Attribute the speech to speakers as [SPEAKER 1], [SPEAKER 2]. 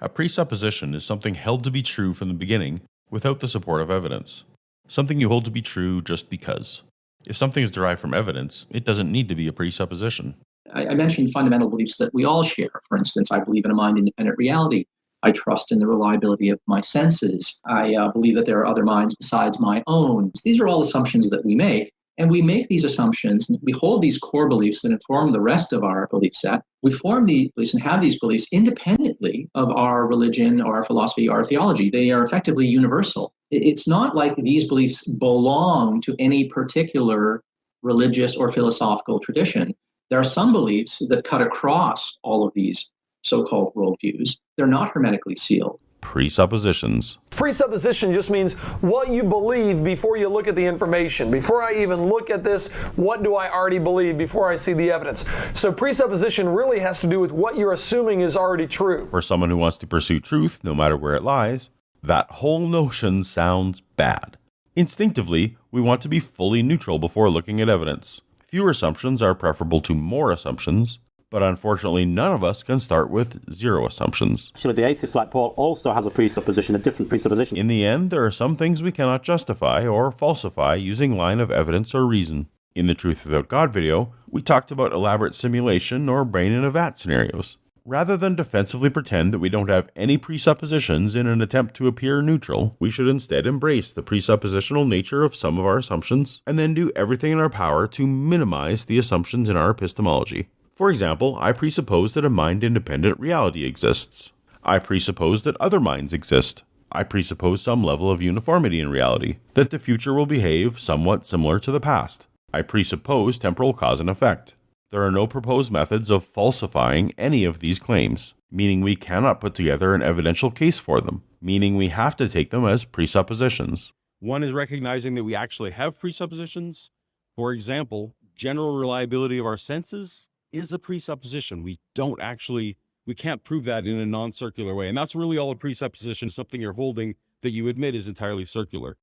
[SPEAKER 1] A presupposition is something held to be true from the beginning without the support of evidence. Something you hold to be true just because. If something is derived from evidence, it doesn't need to be a presupposition.
[SPEAKER 2] I mentioned fundamental beliefs that we all share. For instance, I believe in a mind-independent reality. I trust in the reliability of my senses. I believe that there are other minds besides my own. These are all assumptions that we make. And we make these assumptions, we hold these core beliefs that inform the rest of our belief set. We form these beliefs and have these beliefs independently of our religion or our philosophy or our theology. They are effectively universal. It's not like these beliefs belong to any particular religious or philosophical tradition. There are some beliefs that cut across all of these so-called worldviews. They're not hermetically sealed.
[SPEAKER 1] Presuppositions.
[SPEAKER 3] Presupposition just means what you believe before you look at the information. Before I even look at this, what do I already believe before I see the evidence? So presupposition really has to do with what you're assuming is already true.
[SPEAKER 1] For someone who wants to pursue truth, no matter where it lies, that whole notion sounds bad. Instinctively, we want to be fully neutral before looking at evidence. Fewer assumptions are preferable to more assumptions, but unfortunately none of us can start with zero assumptions.
[SPEAKER 4] Actually, the atheist like Paul also has a presupposition, a different presupposition.
[SPEAKER 1] In the end, there are some things we cannot justify or falsify using line of evidence or reason. In the Truth Without God video, we talked about elaborate simulation or brain in a vat scenarios. Rather than defensively pretend that we don't have any presuppositions in an attempt to appear neutral, we should instead embrace the presuppositional nature of some of our assumptions, and then do everything in our power to minimize the assumptions in our epistemology. For example, I presuppose that a mind-independent reality exists. I presuppose that other minds exist. I presuppose some level of uniformity in reality, that the future will behave somewhat similar to the past. I presuppose temporal cause and effect. There are no proposed methods of falsifying any of these claims, meaning we cannot put together an evidential case for them, meaning we have to take them as presuppositions.
[SPEAKER 5] One is recognizing that we actually have presuppositions. For example, general reliability of our senses is a presupposition. We can't prove that in a non-circular way. And that's really all a presupposition, something you're holding that you admit is entirely circular.